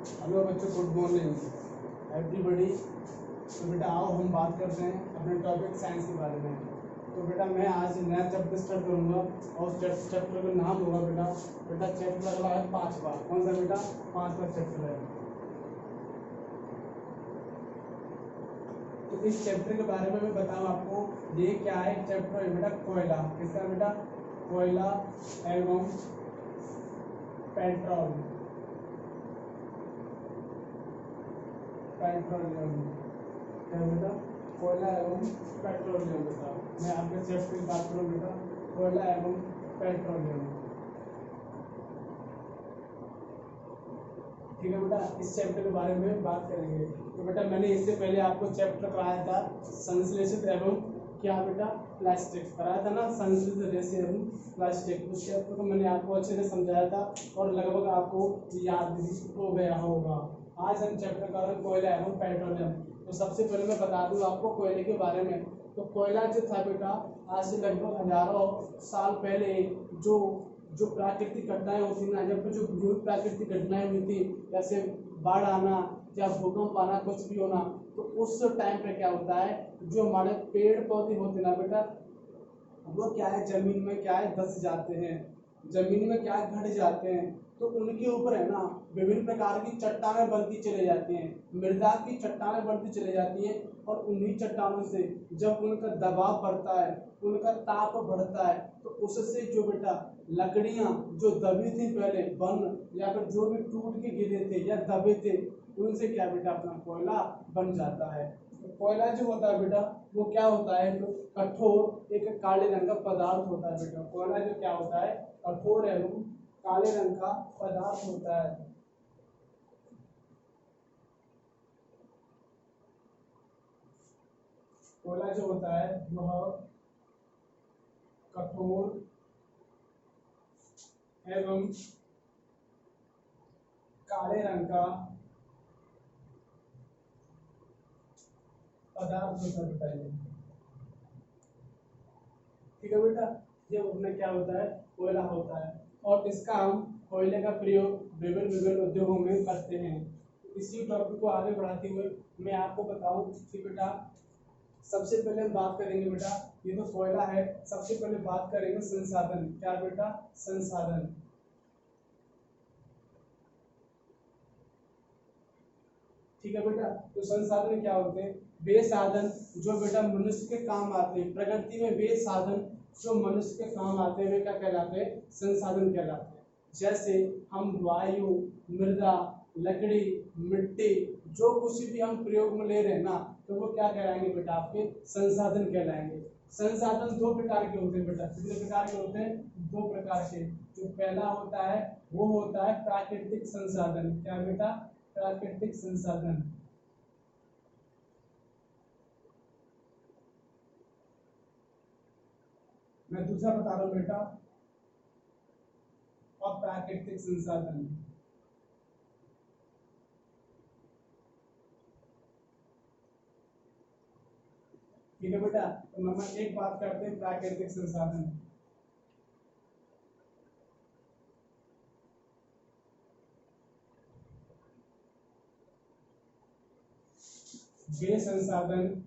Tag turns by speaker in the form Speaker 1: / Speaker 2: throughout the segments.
Speaker 1: Hello बच्चों, good morning everybody. तो बेटा आओ हम बात करते हैं अपने टॉपिक साइंस के बारे में। तो बेटा मैं आज नया चैप्टर स्टार्ट करूंगा और उस चैप्टर का नाम होगा बेटा चैप्टर अगला है 5वां। कौन सा बेटा? 5वां चैप्टर है। तो इस चैप्टर के बारे में मैं बताऊँ आपको, ये क्या है। चैप्टर है बेटा कोयला। किसका बेटा? कोयला एवं पेट्रोल पेट्रोलियम। क्या बेटा? कोयला एवं पेट्रोलियम। बेटा मैं आपके चैप्टर की बात करूँ बेटा, कोयला एवं पेट्रोलियम। ठीक है बेटा, इस चैप्टर के बारे में बात करेंगे। तो बेटा मैंने इससे पहले आपको चैप्टर कराया था संश्लेषित एवं क्या बेटा? प्लास्टिक कराया था ना, संश्लेषित रेशे एवं प्लास्टिक। उस चैप्टर को मैंने आपको अच्छे से समझाया था और लगभग आपको याद भी हो गया होगा। आज हम चैप्टर कर रहे हैं कोयला एवं पेट्रोलियम। तो सबसे पहले मैं बता दूं आपको कोयले के बारे में। तो कोयला जो था बेटा, आज से लगभग हजारों साल पहले जो जो प्राकृतिक घटनाएं होती ना, जब जो प्राकृतिक घटनाएं हुई थी, जैसे बाढ़ आना या भूकंप आना, कुछ भी होना, तो उस टाइम पे क्या होता है, जो हमारे पेड़ पौधे होते ना बेटा, वो क्या है, जमीन में क्या है, धंस जाते हैं, जमीन में क्या है, घट जाते हैं। तो उनके ऊपर है ना विभिन्न प्रकार की चट्टानें बनती चली जाती हैं, मृदा की चट्टानें बनती चली जाती हैं। और उन्हीं चट्टानों से जब उनका दबाव बढ़ता है, उनका ताप बढ़ता है, तो उससे जो बेटा लकड़ियां जो दबी थी पहले, वन या फिर जो भी टूट के गिरे थे या दबे थे, उनसे क्या बेटा अपना कोयला बन जाता है। तो कोयला जो होता है बेटा, वो क्या होता है, तो कठोर एक काले रंग का पदार्थ होता है बेटा। कोयला जो क्या होता है, कठोर एवं काले रंग का पदार्थ होता है। कोयला जो होता है वह कठोर एवं काले रंग का पदार्थ होता है बेटा ये। ठीक है बेटा, ये उसमें क्या होता है, कोयला होता है। और इसका हम कोयले का प्रयोग विभिन्न विभिन्न उद्योगों में करते हैं। इसी टॉपिक को आगे बढ़ाते हुए मैं आपको बताऊं कि बेटा सबसे पहले हम बात करेंगे बेटा, ये तो कोयला है। सबसे पहले बात करेंगे संसाधन। क्या बेटा? संसाधन। ठीक है बेटा, तो संसाधन क्या होते हैं? वे साधन जो बेटा मनुष्य के काम आते हैं। प्रकृति में वे साधन जो मनुष्य के काम आते हैं वे क्या कहलाते हैं? संसाधन कहलाते हैं। जैसे हम वायु, मृदा, लकड़ी, मिट्टी, जो कुछ भी हम प्रयोग में ले रहे हैं ना, तो वो क्या कहलाएंगे बेटा? आपके संसाधन कहलाएंगे। संसाधन दो प्रकार के होते हैं बेटा। कितने प्रकार के होते हैं? दो प्रकार के। जो पहला होता है वो होता है प्राकृतिक संसाधन। क्या बेटा? प्राकृतिक संसाधन। मैं दूसरा बता रहा हूं बेटा, अप्राकृतिक संसाधन। ठीक है बेटा, तो नंबर एक बात करते हैं प्राकृतिक संसाधन। वे संसाधन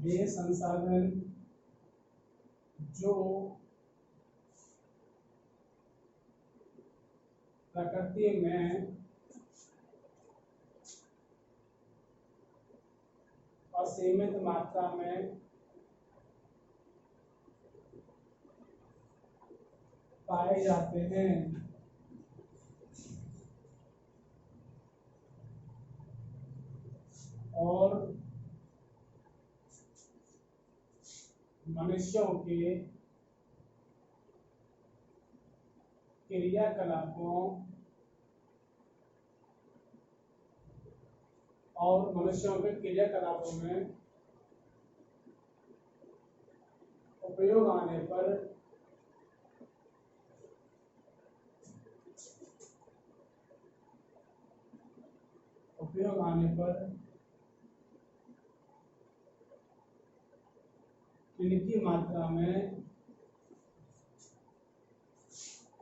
Speaker 1: वे संसाधन जो प्रकृति में असीमित मात्रा में पाए जाते हैं और मनुष्यों के क्रियाकलापों में उपयोग आने पर इनकी मात्रा में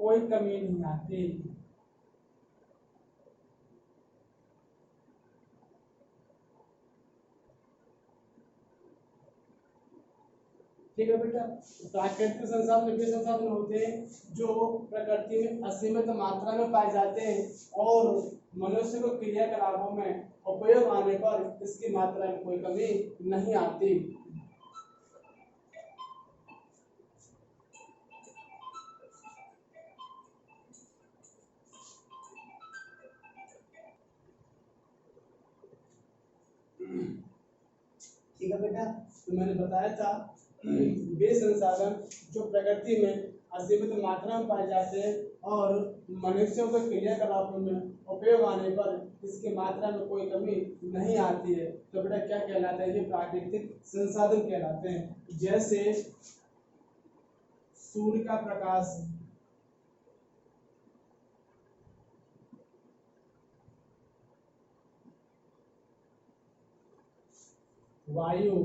Speaker 1: कोई कमी नहीं आती। ठीक है बेटा, प्राकृतिक संसाधन वे संसाधन होते हैं जो प्रकृति में असीमित मात्रा में पाए जाते हैं और मनुष्य को क्रियाकलापों में उपयोग आने पर इसकी मात्रा में कोई कमी नहीं आती। ठीक है बेटा, तो मैंने बताया था वे संसाधन जो प्रकृति में असीमित मात्रा में पाए जाते हैं और मनुष्यों के क्रियाकलापों में उपयोग आने पर इसकी मात्रा में कोई कमी नहीं आती है। तो बेटा क्या कहलाता है, ये प्राकृतिक संसाधन कहलाते हैं। जैसे सूर्य का प्रकाश, वायु।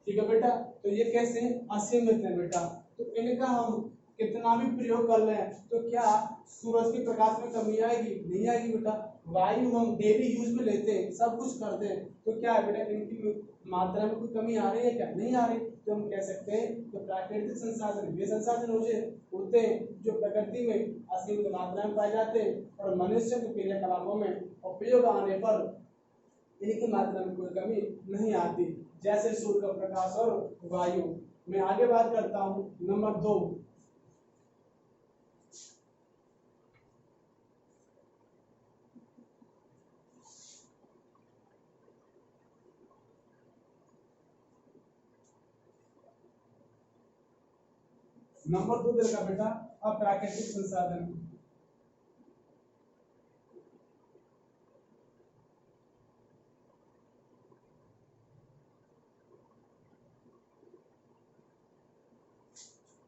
Speaker 1: ठीक है बेटा, तो ये कैसे असीमित है बेटा, तो इनका हम कितना भी प्रयोग कर लें तो क्या सूरज के प्रकाश में कमी आएगी? नहीं आएगी बेटा। वायु हम डेली यूज में लेते हैं, सब कुछ करते हैं, तो क्या है बेटा, इनकी मात्रा में कोई कमी आ रही है क्या? नहीं आ रही। तो हम कह सकते हैं तो प्राकृतिक संसाधन वे संसाधन होते हैं जो प्रकृति में असीमित मात्रा में पाए जाते हैं और मनुष्य के क्रियाकलापों में उपयोग आने पर इनकी मात्रा में कोई कमी नहीं आती, जैसे सूर्य का प्रकाश और वायु। मैं आगे बात करता हूं नंबर 2। नंबर 2 देगा बेटा अप्राकृतिक संसाधन।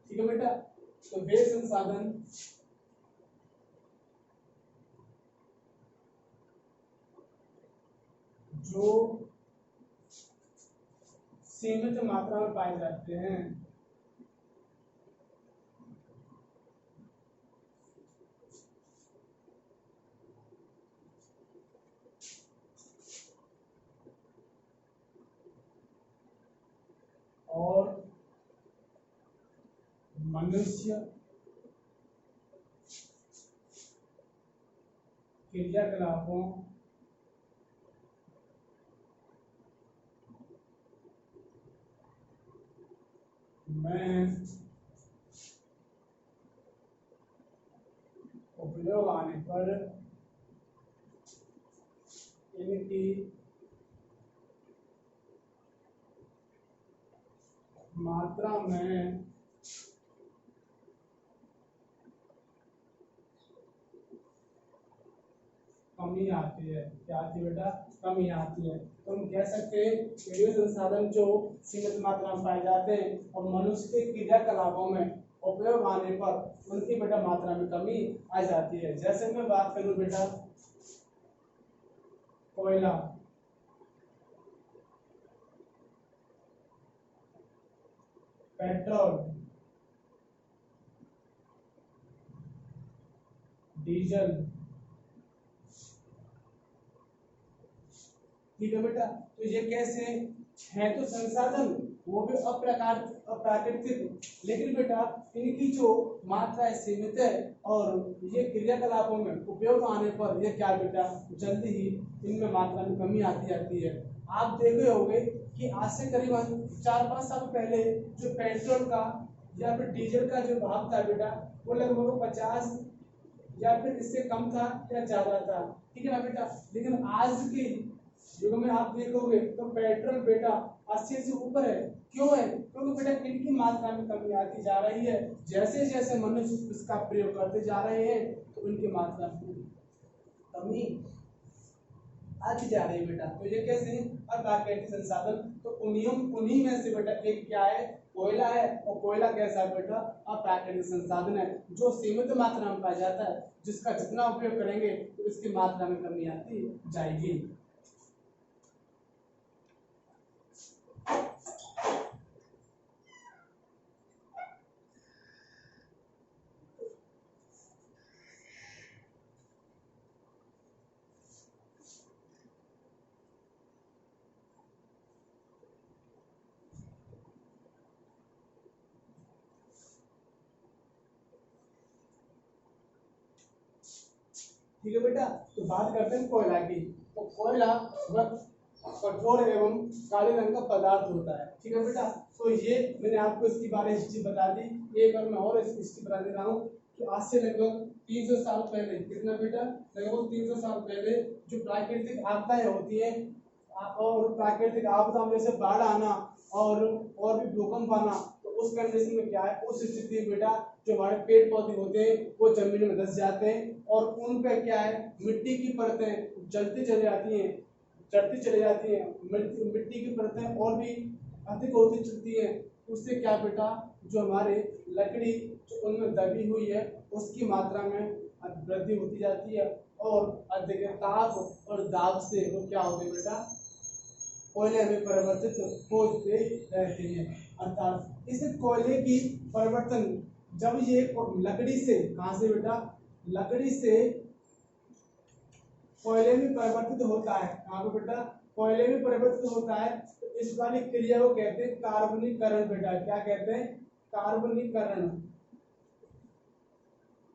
Speaker 1: ठीक है बेटा, तो वे संसाधन जो सीमित मात्रा में पाए जाते हैं और मनुष्य क्रियाकलापों में उपयोग आने पर इनकी मात्रा में कमी आती है। क्या आती है बेटा? कमी आती है। तो हम कह सकते हैं वे संसाधन जो सीमित मात्रा में पाए जाते हैं और मनुष्य के क्रियाकलापों में उपयोग आने पर उनकी बेटा मात्रा में कमी आ जाती है। जैसे मैं बात करूं बेटा कोयला, पेट्रोल, डीजल। ठीक है बेटा, तो ये कैसे है? तो संसाधन वो भी अप्राकृतिक, लेकिन बेटा इनकी जो मात्रा है सीमित है और ये क्रियाकलापों में उपयोग आने पर ये क्या बेटा जल्दी ही इनमें मात्रा में कमी आती जाती है। आप देखे होंगे कि आज से करीबन 4-5 साल पहले जो पेट्रोल का या फिर डीजल का जो भाव था बेटा वो लगभग 50 या फिर इससे कम था या ज्यादा था। ठीक है ना बेटा, लेकिन आज के युग में आप देखोगे तो पेट्रोल बेटा 80 से ऊपर है। क्यों है? क्योंकि बेटा इनकी मात्रा में कमी आती जा रही है। जैसे जैसे मनुष्य इसका प्रयोग करते जा रहे हैं तो इनकी मात्रा में कमी आती जा रही है बेटा। तो ये कैसे अप्राकृतिक संसाधन, तो उन्हीं में से बेटा एक क्या है? कोयला है। और कोयला कैसा है बेटा? अप्राकृतिक संसाधन है जो सीमित मात्रा में पाया जाता है, जिसका जितना उपयोग करेंगे तो इसकी मात्रा में कमी आती जाएगी। ठीक है बेटा। तो बात करते हैं कोयला की। तो कोयला वह कठोर एवं काले रंग का पदार्थ होता है, ठीक है बेटा। तो ये मैंने आपको इसके बारे में हिस्ट्री बता दी। एक बार मैं और इसकी हिस्ट्री बता दे रहा हूँ कि आज से लगभग 300 साल पहले, कितना बेटा, लगभग 300 साल पहले जो प्राकृतिक आपदाएं होती है और प्राकृतिक आपदा में जैसे बाढ़ आना और भी भूकंप आना, तो उस कंडीशन में क्या है, उस स्थिति में बेटा जो हमारे पेड़ पौधे होते हैं वो जमीन में धंस जाते हैं और उन पे क्या है, मिट्टी की परतें जलती चली जाती हैं, चढ़ती चली जाती है, मिट्टी की परतें और भी अधिक होती चलती है। उससे क्या बेटा, जो हमारे लकड़ी जो उनमें दबी हुई है उसकी मात्रा में वृद्धि होती जाती है और अधिक ताप और दाब से वो क्या होते बेटा, कोयले में परिवर्तित होते रहते हैं। अर्थात इस कोयले की परिवर्तन जब ये लकड़ी से, कहां से बेटा, लकड़ी से कोयले में परिवर्तित होता है, कहां पे बेटा, कोयले में परिवर्तित होता है, तो इस वाली क्रिया को कहते हैं कार्बनीकरण बेटा। क्या कहते हैं, कार्बनीकरण,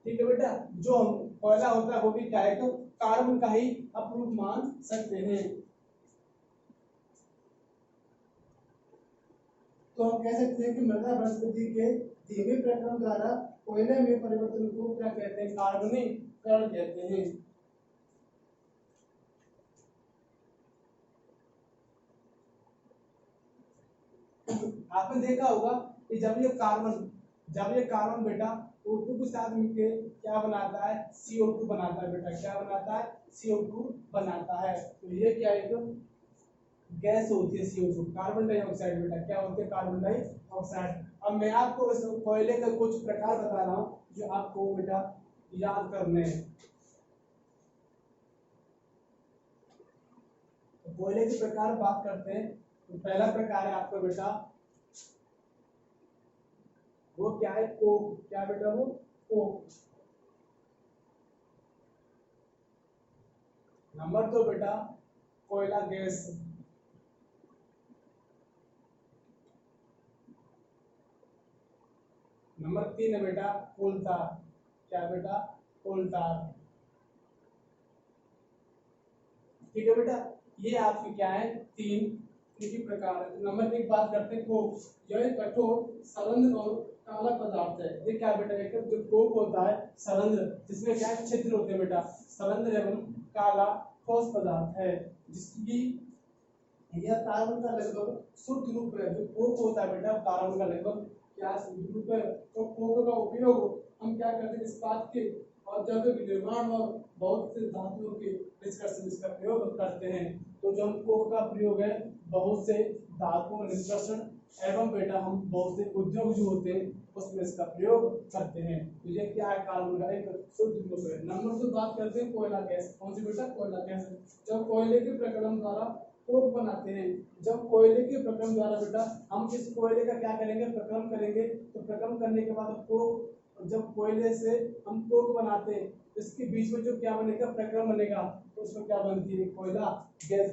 Speaker 1: ठीक है बेटा। जो कोयला होता है वो भी क्या है, तो कार्बन का ही अपरूप मान सकते हैं। तो हम कह सकते हैं कि मृदा वनस्पति के धीमे प्रक्रम द्वारा कोयले में परिवर्तन को क्या कहते हैं, कार्बनीकरण कहते हैं। आपने देखा होगा कि जब ये कार्बन बेटा O2 के साथ मिलकर क्या बनाता है, CO2 बनाता है बेटा। क्या बनाता है, CO2 बनाता है। तो ये क्या है, तो गैस होती है CO2, कार्बन डाइऑक्साइड बेटा। क्या होती है, कार्बन डाइऑक्साइड। अब मैं आपको इस कोयले का कुछ प्रकार बता रहा हूँ जो आपको बेटा याद करने हैं। तो कोयले के प्रकार बात करते हैं। तो पहला प्रकार है आपका बेटा, वो क्या है, कोक। क्या बेटा, वो कोक। नंबर 2 बेटा कोयला गैस। नंबर 3 है बेटा कोल तार। क्या बेटा, कोल तार। ठीक है बेटा, ये आपके क्या है, 3 इनकी प्रकार है। नंबर 1 बात करते हैं कोक। यह एक कठोर सरंध्र और काला पदार्थ है। ये क्या बेटा, एक जो कोक होता है सरंध्र, जिसमें क्या है, छिद्र होते हैं बेटा, सरंध्र एवं काला ठोस पदार्थ है, जिसकी यह कार्बन का लगभग शुद्ध रूप है। जो कोक होता है बेटा, कार्बन का लगभग क्या शुद्ध रूप है। तो कोक का उपयोग हम क्या करते हैं, इस्पात के औद्योगिक निर्माण और बहुत से धातुओं के निष्कर्षण इसका प्रयोग करते हैं। तो जो हम कोक का प्रयोग है बहुत से धातुओं निष्कर्षण एवं बेटा हम बहुत से उद्योग जो होते हैं उसमें इसका प्रयोग करते हैं। तो ये क्या है, कार्बन का एक शुद्ध रूप है। नंबर 2 बात करते हैं कोयला गैस। कौन सी बेटा, कोयला गैस। जब कोयले के प्रकरण द्वारा कोक बनाते हैं, जब कोयले के प्रक्रम द्वारा बेटा हम इस कोयले का क्या करेंगे, प्रक्रम करेंगे। तो प्रक्रम करने के बाद कोक, जब कोयले से हम कोक बनाते हैं इसके बीच में जो क्या बनेगा, प्रक्रम बनेगा, तो उसमें क्या बनती है, कोयला गैस।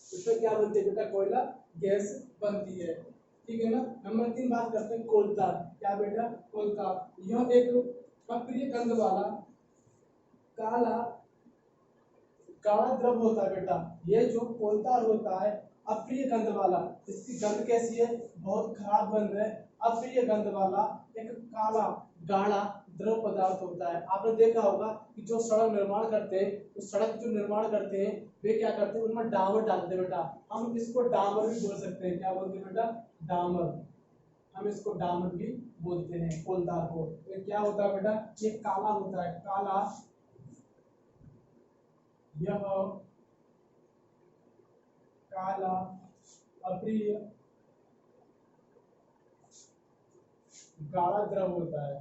Speaker 1: इसमें क्या बनती है बेटा, कोयला गैस बनती है। ठीक है ना। नंबर 3 बात करते हैं कोल तार। क्या बेटा, कोल तार। यह एक अप्रिय गंध वाला काला काला द्रव होता है बेटा। ये जो कोल तार होता है अप्रिय गंध वाला, इसकी गंध कैसी है, बहुत खराब गंध है। अप्रिय गंध वाला एक काला गाढ़ा द्रव पदार्थ होता है। आपने देखा होगा कि जो सड़क निर्माण करते हैं, तो सड़क जो निर्माण करते हैं वे क्या करते हैं, उनमें डामर डालते हैं बेटा। हम इसको डामर भी बोल सकते हैं। क्या बोलते हैं बेटा, डामर। हम इसको डामर भी बोलते हैं कोल तार को। ये क्या होता है बेटा, ये काला होता है, काला। यह काला अप्रिय गाढ़ा द्रव होता है,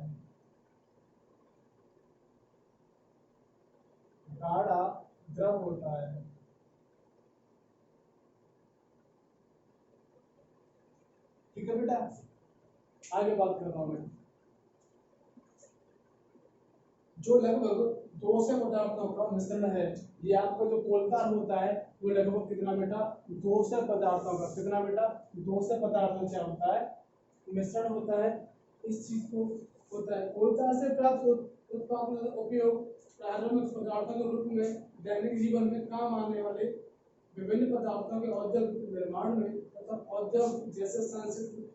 Speaker 1: गाढ़ा द्रव होता है। ठीक है बेटा, आगे बात करता हूं मैं। जो लगभग 200 पदार्थों का मिश्रण है, ये आपका जो कोल तार होता है वो लगभग कितना बेटा, 200 पदार्थों का, कितना बेटा, 200 पदार्थों से होता है, मिश्रण होता है। इस चीज को होता है। ऊर्जा से प्राप्त उत्पादन का उपयोग प्रारंभिक पदार्थों के रूप में दैनिक जीवन में काम आने वाले विभिन्न पदार्थों के औद्योगिक निर्माण में तथा औद्योग जैसे सांस्कृतिक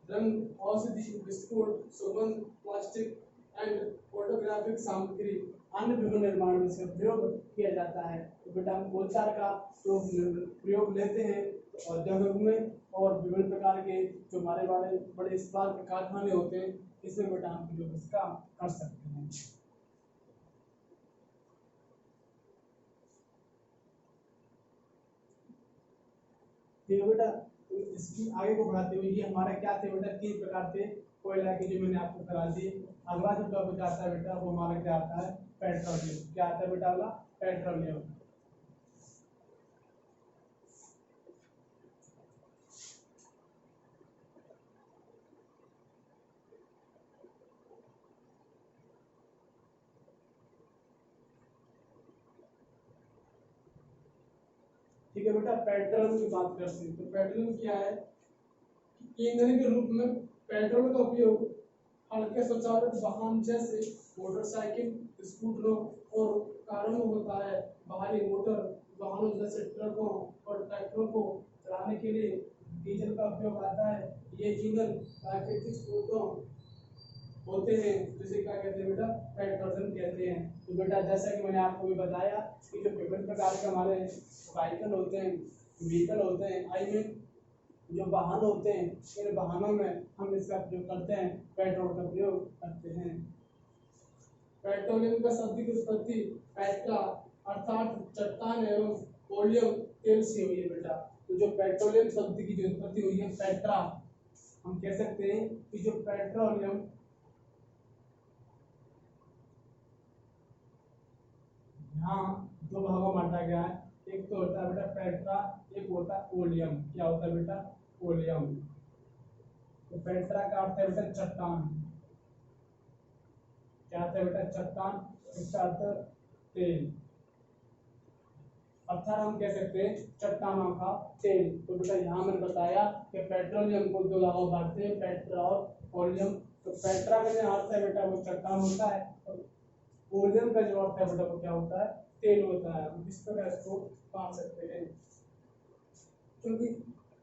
Speaker 1: रंग, औषधि, बिस्कुट, सुगंध, प्लास्टिक एंड फोटोग्राफिक सामग्री अन्य विभिन्न निर्माण में इसका प्रयोग किया जाता है। तो बेटा हम गोचार का तो प्रयोग लेते हैं तो औद्योगिक में और विभिन्न प्रकार के जो हमारे बड़े बड़े इस्पात के कारखाने होते हैं इसमें बेटा हम प्रयोग इसका कर सकते हैं। ठीक है बेटा, तो इसकी आगे को बढ़ाते हुए ये हमारा क्या थे बेटा, 3 प्रकार थे कोयला के, जो मैंने आपको करा दी। अगला जो टॉपिक आता है बेटा वो हमारा क्या आता है, पेट्रोलियम। क्या आता है बेटा अगला, पेट्रोलियम। ठीक है बेटा, पेट्रोलियम की बात करते हैं। तो पेट्रोलियम क्या है, ईंधन के रूप में पेट्रोल का उपयोग हल्के स्वचालित वाहन जैसे मोटरसाइकिल, स्कूटरों और कारों में होता है। भारी मोटर वाहनों जैसे ट्रकों और ट्रैक्टरों को चलाने के लिए डीजल का उपयोग आता है। ये ईंधन प्राकृतिक स्रोतों होते हैं जिसे क्या कहते हैं बेटा, पेट्रोलियम कहते हैं। तो बेटा जैसा कि मैंने आपको भी बताया कि जो विभिन्न प्रकार के हमारे व्हीकल होते हैं, आई मीन जो वाहन होते हैं, इन वाहनों में हम इसका प्रयोग करते हैं, पेट्रोल का प्रयोग करते हैं। पेट्रोलियम का शब्द की उत्पत्ति पेट्रा अर्थात चट्टान एवं ओलियम तेल से हुई है बेटा। तो जो पेट्रोलियम शब्द की जो उत्पत्ति हुई है पेट्रा, हम कह सकते हैं कि जो पेट्रोलियम यहाँ 2 भागों में बांटा गया है। एक तो होता है बेटा पेट्रा, एक होता है ओलियम। क्या होता है बेटा, ओलियम। तो पेट्रा का अर्थ है बेटा चट्टान। क्या होता है बेटा, चट्टान। इसका अर्थ तेल, अर्थात हम कह सकते हैं चट्टानों का तेल। तो बेटा यहाँ मैंने बताया कि पेट्रोलियम को 2 भागों में बांटते हैं, पेट्रा और ओलियम। तो पेट्रा का जो अर्थ है बेटा वो चट्टान होता है और ओलियम का जो अर्थ है बेटा वो क्या होता है, तेल होता है। हम इस तरह इसको बांट सकते हैं, क्योंकि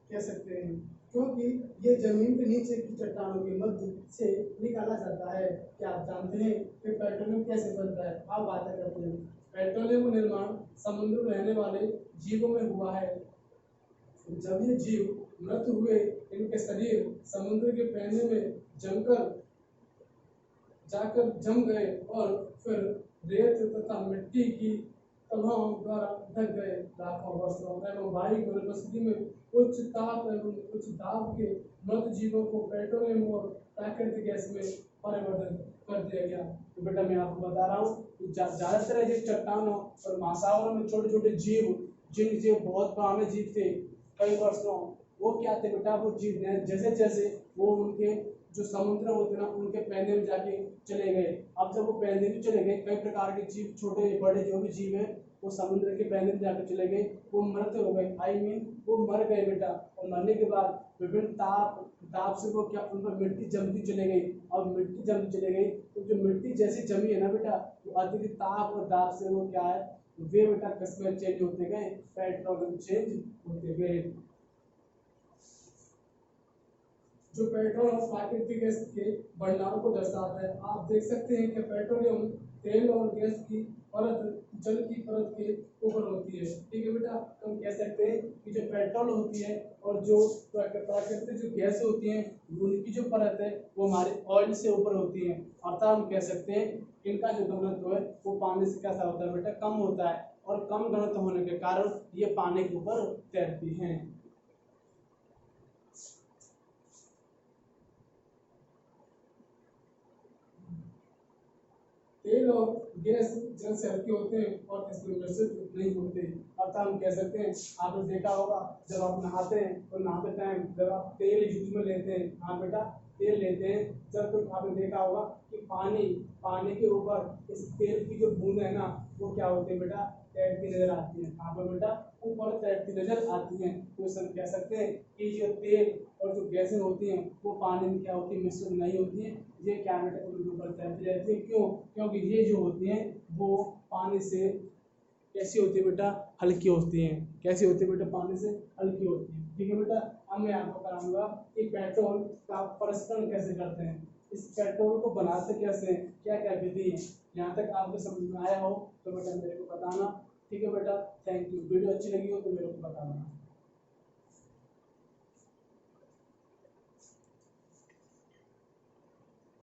Speaker 1: कह सकते हैं क्योंकि ये जमीन के नीचे की चट्टानों के मध्य से निकाला जाता है। क्या आप जानते हैं कि पेट्रोलियम कैसे बनता है? आप बातें करते हैं। पेट्रोलियम का निर्माण समुद्र में रहने वाले जीवों में हुआ है। जब ये जीव मृत हुए, इनके शरीर समुद्र के पानी में जाकर जम गए और फिर रेत तथा मिट्टी की तलहों द्वारा ढक गए। लाखों वर्षों एवं वायु की उपस्थिति में उच्च ताप एवं उच्च दाब के मृत जीवों को पेट्रोलियम और प्राकृतिक गैस में परिवर्तित कर दिया गया। तो बेटा मैं आपको बता रहा हूँ ज्यादातर ऐसे चट्टानों और महासागरों में छोटे छोटे जीव, जिन जीव बहुत पुराने जीव थे कई वर्षों, वो क्या थे बेटा, वो जीव जैसे जैसे वो उनके जो समुद्र होते ना उनके पैने में जाके चले गए। अब जब वो पैने में चले गए, कई प्रकार के जीव, छोटे बड़े जो भी जीव है वो समुद्र के पैने में जाकर चले गए, वो मृत हो गए, आई मीन वो मर गए बेटा। और मरने के बाद विभिन्न ताप से वो क्या, उन पर मिट्टी जमती चले गई। और मिट्टी जमती चले गई तो जो मिट्टी जैसी जमी है ना बेटा, वो अधिक ताप और दाब से वो क्या है, वे बेटा किस्में चेंज होते गए, पेट्रोलियम चेंज होते गए। जो पेट्रोल और प्राकृतिक गैस के भंडारों को दर्शाता है। आप देख सकते हैं कि पेट्रोलियम तेल और गैस की परत जल की परत के ऊपर होती है। ठीक है बेटा, हम कह सकते हैं कि जो पेट्रोल होती है और जो प्राकृतिक जो गैस होती है उनकी जो परत है वो हमारे ऑयल से ऊपर होती है। अर्थात हम कह सकते हैं इनका जो घनत्व है वो पानी से कैसा होता है बेटा, कम होता है। और कम घनत्व होने के कारण ये पानी के ऊपर तैरती हैं। तेल और गैस जल से हल्के होते हैं और इसमें मिश्रित नहीं होते। अर्थात हम कह सकते हैं, आपने देखा होगा जब आप नहाते हैं तो नहाते टाइम जब आप तेल यूज में लेते हैं, हाँ बेटा तेल लेते हैं, जब तो आपने देखा होगा कि पानी के ऊपर इस तेल की जो बूंद है ना वो क्या होती है बेटा, तैरती नजर आती है। कहाँ पर बेटा? ऊपर तैरती नजर आती है। क्वेश्चन कह सकते हैं कि जो तेल और जो गैसें होती हैं वो पानी में क्या होती है? मिश्रित नहीं होती है। ये क्या बेटा? उनके ऊपर तैरती रहती है। क्यों? क्योंकि ये जो होती हैं वो पानी से कैसी होती है बेटा? हल्की होती हैं। कैसी होती है बेटा? पानी से हल्की होती है। ठीक है बेटा। अब मैं आपको कराऊंगा कि पेट्रोल का प्रसरण कैसे करते हैं। इस पेट्रोल को बनाते कैसे हैं, क्या क्या विधि है। यहाँ तक आपको समझ में आया हो तो बेटा मेरे को बताना। ठीक है बेटा, थैंक यू। वीडियो अच्छी लगी हो तो मेरे को बताना।